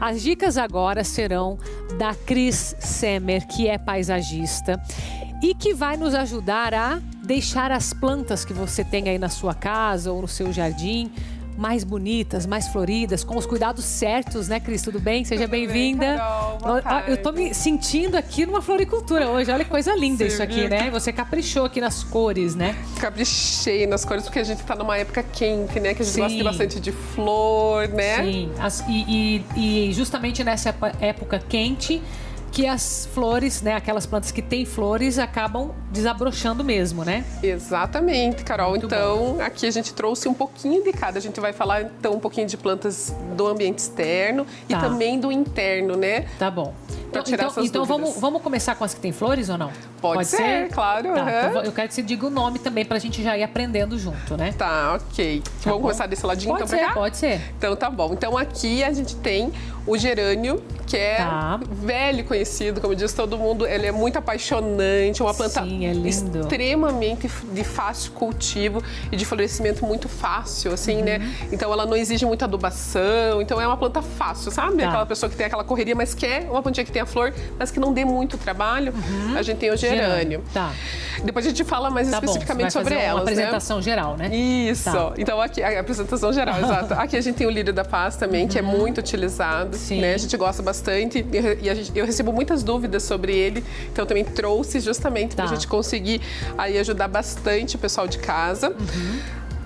As dicas agora serão da Cris Semer, que é paisagista e que vai nos ajudar a deixar as plantas que você tem aí na sua casa ou no seu jardim mais bonitas, mais floridas, com os cuidados certos, né, Cris? Tudo bem? Seja bem-vinda. Eu tô me sentindo aqui numa floricultura hoje. Olha que coisa linda isso aqui, né? Você caprichou aqui nas cores, né? Caprichei nas cores porque a gente tá numa época quente, né? Que a gente gosta bastante de flor, né? Sim. E justamente nessa época quente que as flores, né, aquelas plantas que têm flores, acabam desabrochando mesmo, né? Exatamente, Carol. Muito então, aqui a gente trouxe um pouquinho de cada. A gente vai falar, então, um pouquinho de plantas do ambiente externo e também do interno, né? Tá bom. Então vamos começar com as que têm flores ou não? Pode ser, claro. Tá, então eu quero que você diga o nome também pra gente já ir aprendendo junto, né? Tá, ok. Vamos começar desse ladinho, pode então, ser, pra cá? Pode ser. Então, tá bom. Então, aqui a gente tem o gerânio, que é velho conhecido, como diz todo mundo. Ele é muito apaixonante, uma planta extremamente de fácil cultivo e de florescimento muito fácil, assim, né? Então, ela não exige muita adubação. Então, é uma planta fácil, sabe? Aquela pessoa que tem aquela correria, mas quer uma plantinha que tenha flor, mas que não dê muito trabalho. A gente tem o gerânio. Tá. Depois a gente fala mais especificamente sobre elas, uma apresentação geral, né? Isso. Tá. Então, aqui, a apresentação geral, exato. Aqui a gente tem o lírio da paz também, que é muito utilizado, né? A gente gosta bastante e eu recebo muitas dúvidas sobre ele, então também trouxe justamente para a gente conseguir aí ajudar bastante o pessoal de casa.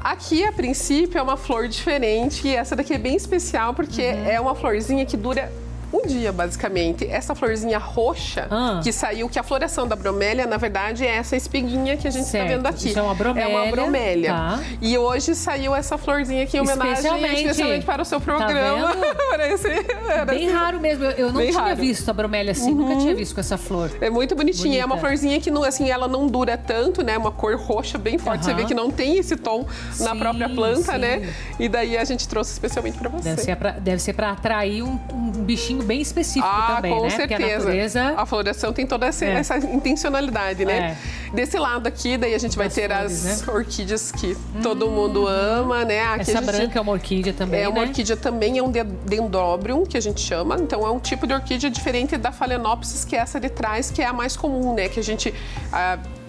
Aqui, a princípio, é uma flor diferente e essa daqui é bem especial porque é uma florzinha que dura um dia, basicamente. Essa florzinha roxa que saiu, que a floração da bromélia, na verdade, é essa espiguinha que a gente está vendo aqui. Isso é uma bromélia. É uma bromélia. Tá. E hoje saiu essa florzinha aqui em homenagem especialmente para o seu programa. Tá bem raro mesmo. Eu não tinha visto a bromélia assim, nunca tinha visto com essa flor. É muito bonitinha. É uma florzinha que não, assim, ela não dura tanto, né? Uma cor roxa bem forte. Você vê que não tem esse tom na própria planta, né? E daí a gente trouxe especialmente para você. Deve ser para atrair um bichinho bem específico também, com né? certeza. Porque a natureza... A floração tem toda essa intencionalidade, né? Desse lado aqui, daí a gente vai ter as orquídeas que todo mundo ama, né? Aqui essa branca é uma orquídea também, uma orquídea também, é um dendrobium, que a gente chama. Então, é um tipo de orquídea diferente da Phalaenopsis, que é essa de trás, que é a mais comum, né? Que a gente...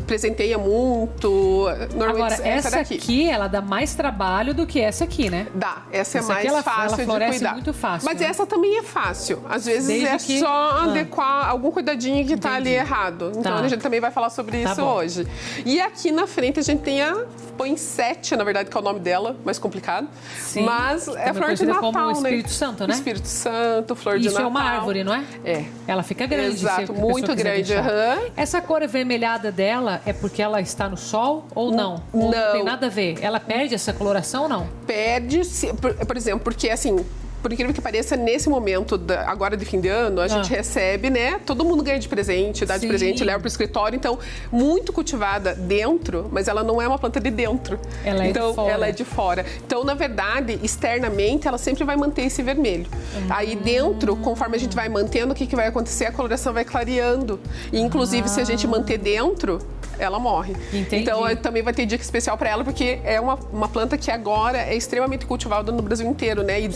presenteia muito. Normalmente agora, essa aqui, ela dá mais trabalho do que essa aqui, né? Dá. Essa é mais fácil ela de cuidar. Muito fácil. Mas essa também é fácil. Às vezes só adequar algum cuidadinho que tá ali errado. Então a gente também vai falar sobre isso hoje. E aqui na frente a gente tem a poinsettia, na verdade, que é o nome dela, mais complicado. Sim. Mas é flor de Natal, como Espírito Santo, né? Espírito Santo, flor de Natal. Isso é uma árvore, não é? É. Ela fica grande. Exato, muito grande. Essa cor avermelhada dela é porque ela está no sol ou não? Ou não tem nada a ver? Ela perde essa coloração ou não? Perde, por exemplo, porque assim... Por incrível que pareça, nesse momento, agora de fim de ano, a gente recebe, né? Todo mundo ganha de presente, dá de presente, leva para o escritório. Então, muito cultivada dentro, mas ela não é uma planta de dentro. Ela é de fora. Ela é de fora. Então, na verdade, externamente, ela sempre vai manter esse vermelho. Aí dentro, conforme a gente vai mantendo, o que vai acontecer? A coloração vai clareando. E, inclusive, se a gente manter dentro, ela morre. Entendi. Então, também vai ter dica especial para ela, porque é uma planta que agora é extremamente cultivada no Brasil inteiro, né? E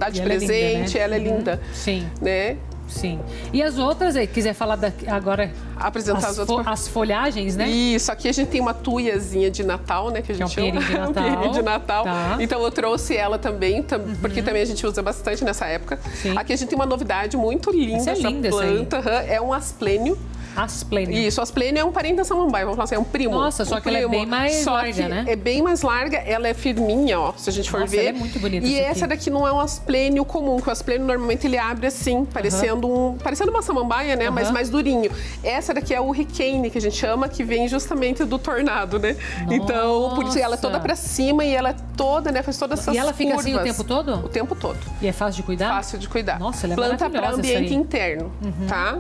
dá de presente, ela é linda. Sim. Né? Sim. E as outras aí, quiser falar agora... Apresentar as outras... As folhagens, né? Isso, aqui a gente tem uma tuiazinha de Natal, né? Que a gente chama. De Natal. Um perinho de Natal. Então eu trouxe ela também, porque também a gente usa bastante nessa época. Sim. Aqui a gente tem uma novidade muito linda, essa planta. É um asplênio. Asplênio. Isso, asplênio é um parente da samambaia, vamos falar assim, é um primo. Nossa, só que ela é bem mais larga, né? É bem mais larga, ela é firminha, ó, se a gente for ver. Ela é muito bonita. E essa daqui não é um asplênio comum, que o asplênio normalmente ele abre assim, parecendo uma samambaia, né, mas mais durinho. Essa daqui é o hurricane, que a gente chama, que vem justamente do tornado, né? Nossa. Então, por isso ela é toda pra cima e ela é toda, né, faz todas essas E ela fica curvas. assim o tempo todo? O tempo todo. E é fácil de cuidar? Fácil de cuidar. Nossa, ela é planta para ambiente interno, tá?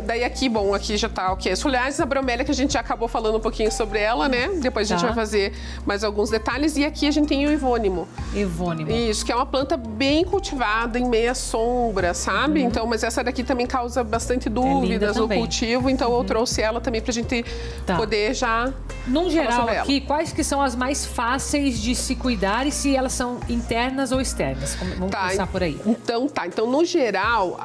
Daí aqui, bom, aqui já tá as folhagens, a bromélia, que a gente já acabou falando um pouquinho sobre ela, né? Depois a gente vai fazer mais alguns detalhes. E aqui a gente tem o evônimo. Evônimo. Isso, que é uma planta bem cultivada em meia sombra, sabe? Então, mas essa daqui também causa bastante dúvidas no cultivo. Então, eu trouxe ela também pra gente poder já Num geral aqui, quais que são as mais fáceis de se se cuidar e se elas são internas ou externas? Vamos começar por aí. Então, no geral,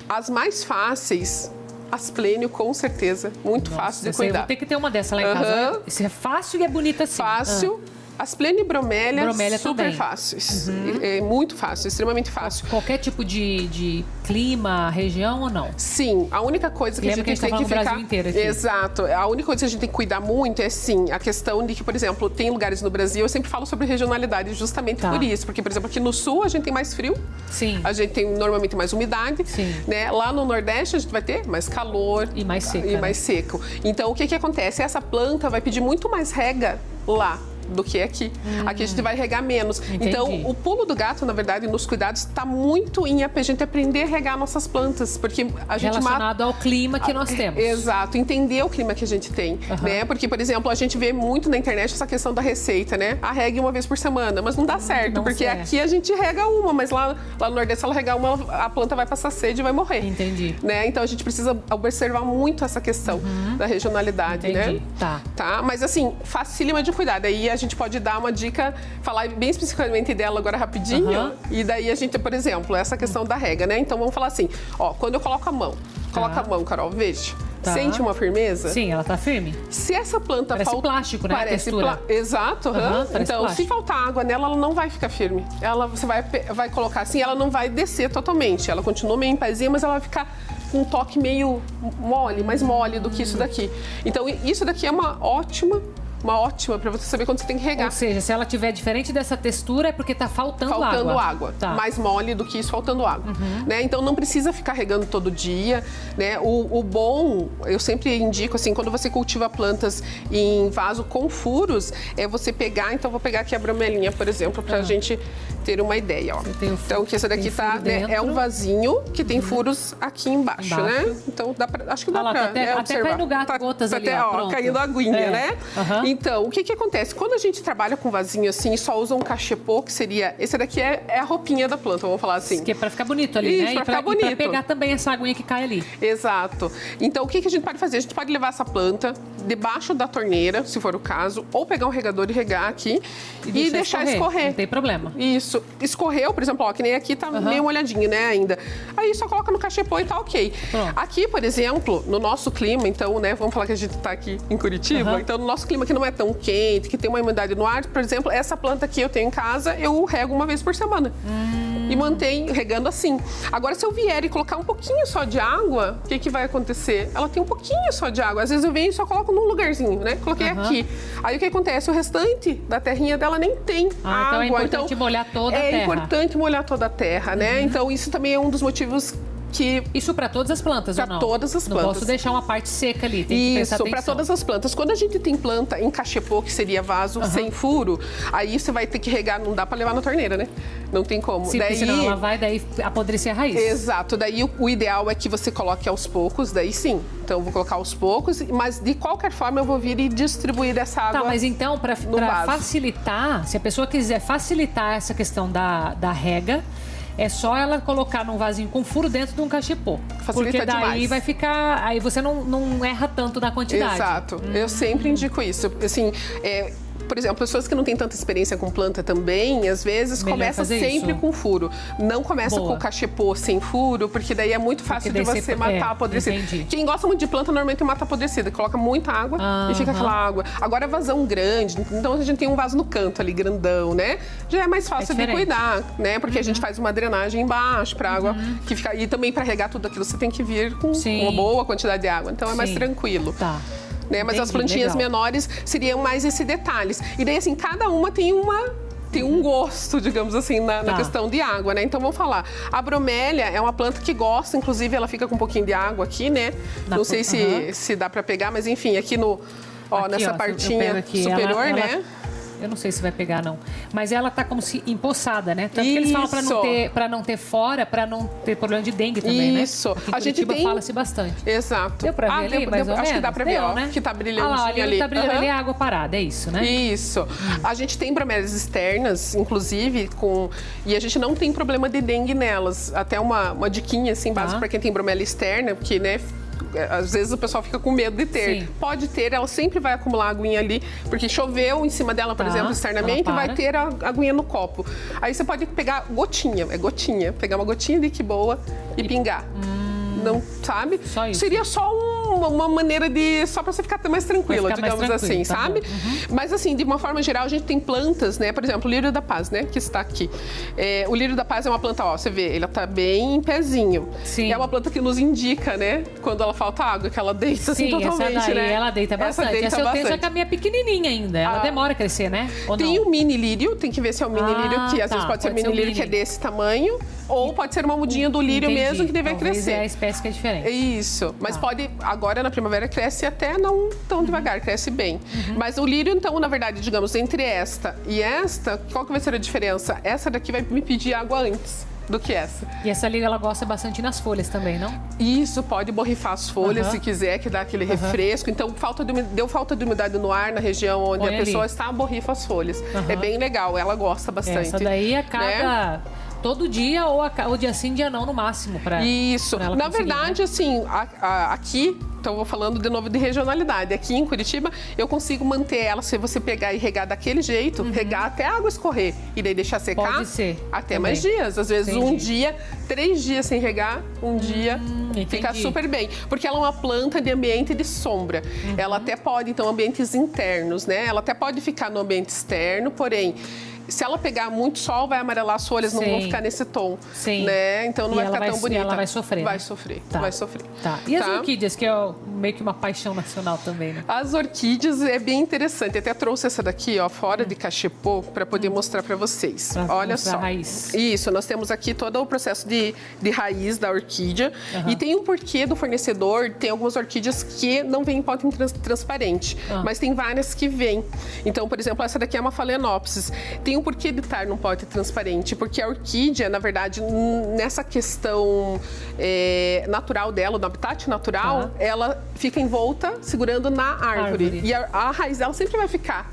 as mais fáceis... Asplênio, com certeza. Muito fácil de cuidar. Eu vou ter que ter uma dessa lá em casa. Né? Isso é fácil e é bonita assim. Fácil. Asplênio e bromélia super também. fáceis. É muito fácil, extremamente fácil. Qualquer tipo de clima, região ou não? Sim, a única coisa que a gente tem que ficar... Brasil inteiro aqui. Exato. A única coisa que a gente tem que cuidar muito é, sim, a questão de que, por exemplo, tem lugares no Brasil, eu sempre falo sobre regionalidade justamente por isso. Porque, por exemplo, aqui no sul a gente tem mais frio. Sim. A gente tem normalmente mais umidade. Sim. Né? Lá no Nordeste a gente vai ter mais calor. E mais seca. E mais seco. Então, o que acontece? Essa planta vai pedir muito mais rega lá do que aqui. Aqui a gente vai regar menos. Entendi. Então, o pulo do gato, na verdade, nos cuidados, está muito em a gente aprender a regar nossas plantas, porque a gente relacionado ao clima que nós temos. Exato, entender o clima que a gente tem, né? Porque, por exemplo, a gente vê muito na internet essa questão da receita, né? A regue uma vez por semana, mas não dá certo, porque aqui a gente rega uma, mas lá no Nordeste, se ela regar uma, a planta vai passar sede e vai morrer. Entendi. Né? Então, a gente precisa observar muito essa questão da regionalidade, Entendi. né? Tá. Mas, assim, facílima de cuidar. Daí a gente pode dar uma dica, falar bem especificamente dela agora rapidinho. E daí a gente, por exemplo, essa questão da rega, né? Então vamos falar assim, ó, quando eu coloco a mão, coloca a mão, Carol, veja. Sente uma firmeza? Sim, ela tá firme. Se essa planta parece plástico, né? Parece Exato. Então, plástico. Se faltar água nela, ela não vai ficar firme. Você vai colocar assim, ela não vai descer totalmente. Ela continua meio em pezinha, mas ela vai ficar com um toque meio mole, mais mole do que isso daqui. Então, isso daqui é uma ótima para você saber quando você tem que regar. Ou seja, se ela tiver diferente dessa textura é porque tá faltando água. Faltando água. Mais mole do que isso, faltando água. Né? Então não precisa ficar regando todo dia. Né? O bom, eu sempre indico assim, quando você cultiva plantas em vaso com furos, é você pegar, então vou pegar aqui a bromelinha, por exemplo, pra gente ter uma ideia. Ó. Então, que essa daqui tá, né, é um vasinho que tem furos aqui embaixo, né? Então acho que dá pra observar. Até cai no gato gotas ali, ó, caindo aguinha, né? Então, o que acontece? Quando a gente trabalha com vasinho assim e só usa um cachepô, que seria... Esse daqui é a roupinha da planta, vamos falar assim. Que é pra ficar bonito ali, né? Pra ficar bonito. E pra pegar também essa aguinha que cai ali. Exato. Então, o que a gente pode fazer? A gente pode levar essa planta debaixo da torneira, se for o caso, ou pegar um regador e regar aqui e deixar escorrer. Não tem problema. Isso. Escorreu, por exemplo, ó, que nem aqui tá meio molhadinho, né, ainda. Aí só coloca no cachepô e tá ok. Aqui, por exemplo, no nosso clima, então, né, vamos falar que a gente tá aqui em Curitiba, então no nosso clima que não é tão quente, que tem uma umidade no ar, por exemplo, essa planta aqui eu tenho em casa, eu rego uma vez por semana. E mantenho regando assim. Agora, se eu vier e colocar um pouquinho só de água, o que vai acontecer? Ela tem um pouquinho só de água. Às vezes eu venho e só coloco num lugarzinho, né? Coloquei aqui. Aí o que acontece? O restante da terrinha dela nem tem água. Então é importante molhar toda a terra. É importante molhar toda a terra, né? Então isso também é um dos motivos que... Isso para todas as plantas, ou não? Para todas as plantas. Não posso deixar uma parte seca ali, tem que prestar atenção. Isso, para todas as plantas. Quando a gente tem planta em cachepô, que seria vaso sem furo, aí você vai ter que regar, não dá para levar na torneira, né? Não tem como. Sim, daí... senão ela vai apodrecer a raiz. Exato. Daí o ideal é que você coloque aos poucos, daí sim. Então eu vou colocar aos poucos, mas de qualquer forma eu vou vir e distribuir essa água. Tá, mas então para facilitar, se a pessoa quiser facilitar essa questão da rega, é só ela colocar num vasinho com furo dentro de um cachepô. Facilita porque daí demais. Vai ficar... Aí você não erra tanto na quantidade. Exato. Eu sempre indico isso. Assim, por exemplo, pessoas que não têm tanta experiência com planta também, às vezes começa sempre com furo. Não começa com o cachepô sem furo, porque daí é muito fácil de você matar a apodrecida. Quem gosta muito de planta normalmente mata a apodrecida. Coloca muita água e fica aquela água. Agora, vazão grande, então a gente tem um vaso no canto ali, grandão, né? Já é mais fácil de cuidar, né? Porque a gente faz uma drenagem embaixo pra água que fica... E também pra regar tudo aquilo, você tem que vir com uma boa quantidade de água. Então é mais tranquilo. Tá. Né? Mas as plantinhas menores seriam mais esses detalhes. E daí, assim, cada uma tem um gosto, digamos assim, na questão de água, né? Então, vamos falar. A bromélia é uma planta que gosta, inclusive, ela fica com um pouquinho de água aqui, né? Não sei se dá pra pegar, mas enfim, aqui no... Ó, nessa partinha superior, né? Eu não sei se vai pegar, não. Mas ela tá como se empoçada, né? Tanto que eles falam pra não ter fora, pra não ter problema de dengue também, né? Isso. A gente fala-se bastante. Exato. Deu pra ver ali, mais ou menos? Acho que dá pra ver, ó, né? Que tá brilhando ali. Tá brilhando ali, a água parada, é isso, né? Isso. A gente tem bromélias externas, inclusive, e a gente não tem problema de dengue nelas. Até uma diquinha, assim, básica pra quem tem bromélia externa, porque, né... às vezes o pessoal fica com medo de ter. Sim. Pode ter, ela sempre vai acumular aguinha ali, porque choveu em cima dela, por exemplo, externamente, vai ter a aguinha no copo. Aí você pode pegar gotinha, pegar uma gotinha de que boa e pingar. Não, sabe? Só isso. Seria só uma maneira de... Só para você ficar mais tranquila, digamos assim, tá, sabe? Mas assim, de uma forma geral, a gente tem plantas, né? Por exemplo, o lírio da paz, né? Que está aqui. O lírio da paz é uma planta, ó, você vê, ele tá bem em pezinho. Sim. É uma planta que nos indica, né? Quando ela falta água, que ela deita assim totalmente, essa daí, né? ela deita bastante. Essa eu tenho, só que a minha é pequenininha ainda. Ela demora a crescer, né? Ou tem não? o mini lírio, tem que ver se é o mini lírio, que às vezes pode ser o mini lírio que é mini. desse tamanho, ou pode ser uma mudinha do lírio mesmo que deve crescer. É a espécie que é diferente. Isso, mas pode, agora na primavera cresce até não tão devagar, cresce bem. Mas o lírio, então, na verdade, digamos, entre esta e esta, qual que vai ser a diferença? Essa daqui vai me pedir água antes do que essa. E essa lírio, ela gosta bastante nas folhas também, não? Isso, pode borrifar as folhas se quiser, que dá aquele refresco. Então, deu falta de umidade no ar na região onde a pessoa está, borrifa as folhas. É bem legal, ela gosta bastante. Essa daí a cada... Todo dia ou dia sim, dia não, no máximo. Isso. Pra ela na conseguir, verdade, né? assim, aqui, então eu vou falando de novo de regionalidade. Aqui em Curitiba, eu consigo manter ela, se você pegar e regar daquele jeito, regar até a água escorrer e daí deixar secar. Pode ser. Até também. mais dias. Às vezes um dia, 3 dias sem regar, um dia fica super bem. Porque ela é uma planta de ambiente de sombra. Ela até pode, então, ambientes internos, né? Ela até pode ficar no ambiente externo, porém... Se ela pegar muito sol, vai amarelar as folhas, não vão ficar nesse tom. Sim. Né? Então não vai ficar tão bonita. Ela vai sofrer. Vai né? sofrer, Tá. vai sofrer. Tá. E as orquídeas, que é meio que uma paixão nacional também, né? As orquídeas é bem interessante. Até trouxe essa daqui, ó, fora de cachepô, para poder mostrar para vocês. Olha só. A raiz. Isso, nós temos aqui todo o processo de raiz da orquídea. E tem um porquê do fornecedor. Tem algumas orquídeas que não vêm em pote transparente, mas tem várias que vêm. Então, por exemplo, essa daqui é uma phalaenopsis. Tem um porquê de estar num pote transparente, porque a orquídea, na verdade, nessa questão natural dela, do habitat natural, ela fica envolta segurando na árvore. E a raiz dela sempre vai ficar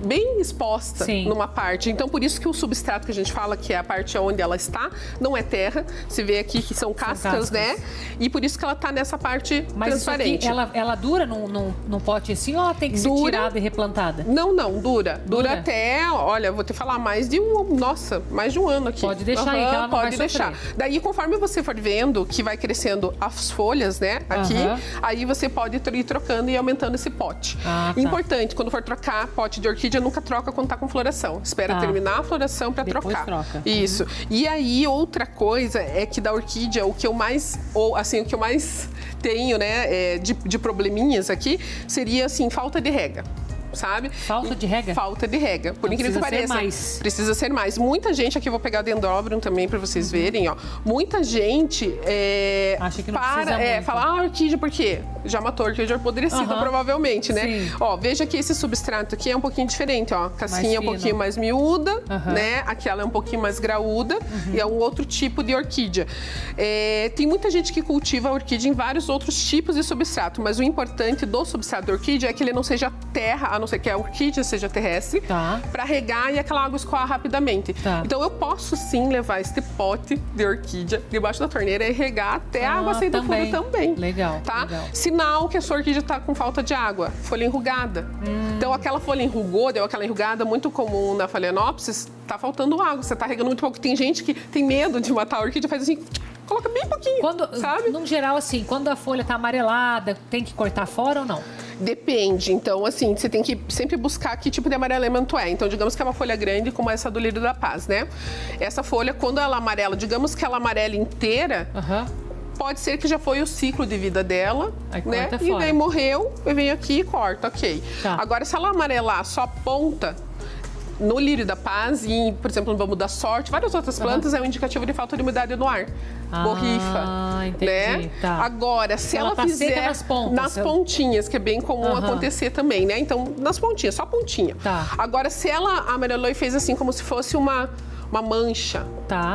bem exposta numa parte. Então, por isso que o substrato que a gente fala, que é a parte onde ela está, não é terra. Você vê aqui que são cascas, né? E por isso que ela está nessa parte transparente. Mas ela dura num pote assim ou ela tem que ser tirada e replantada? Não, dura. Dura até, olha, vou te falar, mais de um ano aqui. Pode deixar aí, que ela não pode vai deixar. sofrer. Daí, conforme você for vendo que vai crescendo as folhas, né, aqui, aí você pode ir trocando e aumentando esse pote. Importante, quando for trocar pote de orquídea, nunca troca quando tá com floração. Espera terminar a floração para trocar. Troca. Isso. E aí, outra coisa é que da orquídea, o que eu mais tenho, né, de probleminhas aqui, seria, assim, falta de rega. Sabe? Falta de rega? Falta de rega. Por incrível que pareça. Precisa ser mais. Muita gente, aqui eu vou pegar o dendróbium também para vocês verem, ó. Muita gente acha que não precisa muito. fala, orquídea, por quê? Já matou a orquídea apodrecida, provavelmente, né? Sim. Ó, veja que esse substrato aqui é um pouquinho diferente, ó. Casquinha é um pouquinho mais miúda, né? Aquela é um pouquinho mais graúda e é um outro tipo de orquídea. Tem muita gente que cultiva a orquídea em vários outros tipos de substrato, mas o importante do substrato da orquídea é que ele não seja terra, a não ser que a orquídea seja terrestre, para regar e aquela água escoar rapidamente. Então eu posso sim levar este pote de orquídea debaixo da torneira e regar até a água sair do fundo também. Legal. Sinal que a sua orquídea está com falta de água, folha enrugada. Então aquela folha enrugou, deu aquela enrugada muito comum na phalaenopsis, tá faltando água, você tá regando muito pouco. Tem gente que tem medo de matar a orquídea, faz assim, coloca bem pouquinho, sabe? No geral, assim, quando a folha tá amarelada, tem que cortar fora ou não? Depende. Então, assim, você tem que sempre buscar que tipo de amarelamento é. Então, digamos que é uma folha grande, como essa do lírio da paz, né? Essa folha, quando ela amarela, digamos que ela amarela inteira, pode ser que já foi o ciclo de vida dela, né? E daí morreu, eu venho aqui e corto, ok. Agora, se ela amarelar só a ponta, no lírio da paz e, por exemplo, no bambu da sorte, várias outras plantas, é um indicativo de falta de umidade no ar. Borrifa, entendi. né? Agora, se ela tá fizer seca nas pontinhas, que é bem comum acontecer também, né? Então, nas pontinhas, só pontinha. Agora, se ela amarelou e fez assim, como se fosse uma mancha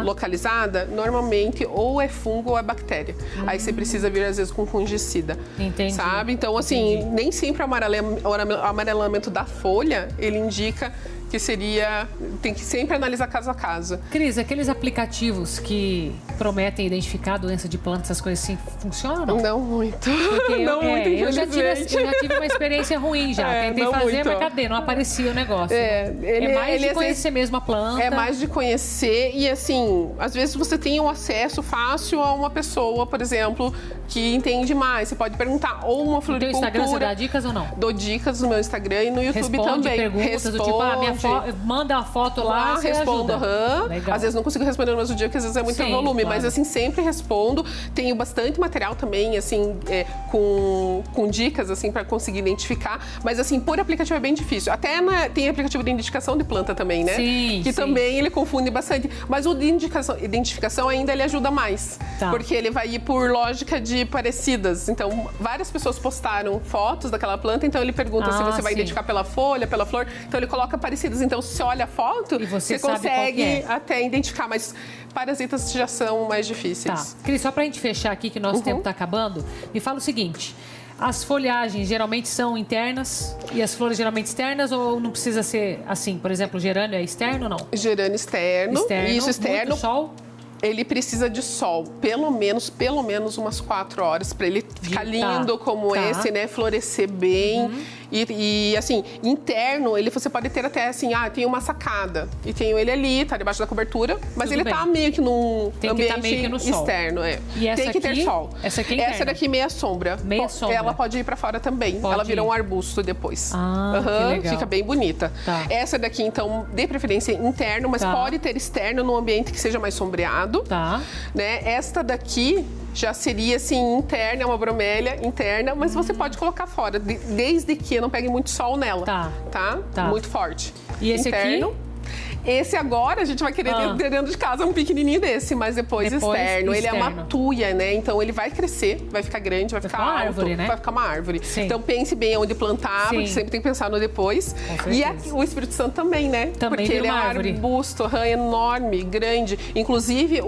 localizada, normalmente ou é fungo ou é bactéria. Aí você precisa vir, às vezes, com fungicida. Entendi. Sabe? Então, assim, nem sempre o amarelamento da folha, ele indica que seria... Tem que sempre analisar caso a caso. Cris, aqueles aplicativos que prometem identificar a doença de plantas, essas coisas assim, funcionam ou não? Não muito. Porque muito, eu já infelizmente. tive uma experiência ruim já. Tentei não fazer, muito. mas cadê? Não aparecia o negócio. Ele, mais de às conhecer vezes, mesmo a planta. É mais de conhecer e, assim, às vezes você tem um acesso fácil a uma pessoa, por exemplo, que entende mais. Você pode perguntar, ou uma No teu floricultura... Instagram você dá dicas ou não? Dou dicas no meu Instagram e no YouTube Responde também. perguntas do tipo, manda uma foto lá, você respondo, ajuda. Legal. Às vezes não consigo responder no mesmo dia, porque às vezes é muito Sim, volume, claro. mas assim, sempre respondo. Tenho bastante material também, assim, com dicas, assim, para conseguir identificar. Mas assim, por aplicativo é bem difícil. Até tem aplicativo de identificação de planta também, né? Sim, que sim. também ele confunde bastante. Mas o de identificação ainda ele ajuda mais. Tá. Porque ele vai ir por lógica de parecidas. Então, várias pessoas postaram fotos daquela planta, então ele pergunta se você vai sim. identificar pela folha, pela flor. Então ele coloca parecidas. Então, se você olha a foto, E você você sabe qual que consegue é. até identificar, mas parasitas já são mais Tá. difíceis. Cris, só pra gente fechar aqui, que nosso tempo tá acabando, me fala o seguinte. As folhagens geralmente são internas e as flores geralmente externas ou não precisa ser assim? Por exemplo, o gerânio é externo ou não? Gerânio externo. Isso, externo. Muito sol? Ele precisa de sol, pelo menos umas 4 horas, para ele ficar lindo como esse, né? Florescer bem. E assim, interno, você pode ter até assim, tem uma sacada. E tenho ele ali, tá debaixo da cobertura, mas Tudo ele bem. tá meio que num Tem que tá ambiente meio que no sol. externo. E essa tem que ter aqui? sol. Essa aqui é interna. Essa daqui meia sombra. Meia sombra. Ela pode ir para fora também. Pode Ela vira ir. um arbusto depois. Que legal. Fica bem bonita. Tá. Essa daqui, então, de preferência interno, mas Tá. pode ter externo num ambiente que seja mais sombreado. Tá. Né? Esta daqui já seria assim interna, é uma bromélia interna, mas você pode colocar fora, desde que não pegue muito sol nela. Tá? Muito forte. E esse interno. aqui? Esse agora a gente vai querer ter dentro de casa um pequenininho desse, mas depois externo. Ele é uma tuia, né? Então ele vai crescer, vai ficar grande, vai ficar uma alto, árvore, né? vai ficar uma árvore. Sim. Então pense bem onde plantar, porque sempre tem que pensar no depois. E aqui, o Espírito Santo também, né? Também porque vira ele é uma um árvore. arbusto, enorme, grande. Inclusive,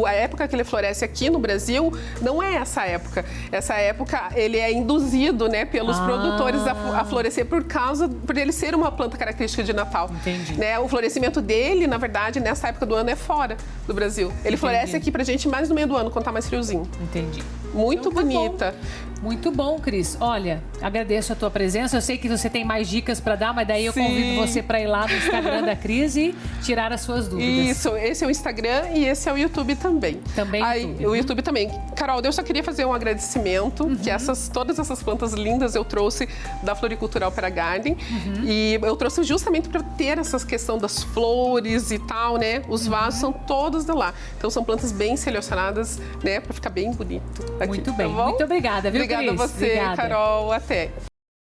a época que ele floresce aqui no Brasil não é essa época. Essa época ele é induzido, né, pelos produtores a florescer por ele ser uma planta característica de Natal. Entendi. Né? O florescimento dele, na verdade, nessa época do ano é fora do Brasil. Ele floresce aqui pra gente mais no meio do ano, quando tá mais friozinho. Entendi. Muito Então, tá bonita. Muito bom, Cris. Olha, agradeço a tua presença. Eu sei que você tem mais dicas para dar, mas daí eu convido você para ir lá no Instagram da Cris e tirar as suas dúvidas. Isso, esse é o Instagram e esse é o YouTube também. Também YouTube. O YouTube também. Carol, eu só queria fazer um agradecimento, que todas essas plantas lindas eu trouxe da Floricultura Opera Garden. E eu trouxe justamente para ter essa questão das flores e tal, né? Os vasos são todos de lá. Então são plantas bem selecionadas, né? Para ficar bem bonito aqui. Muito bem. Tá bom? Muito obrigada, viu, Obrigada Cris? a você, Carol. Até.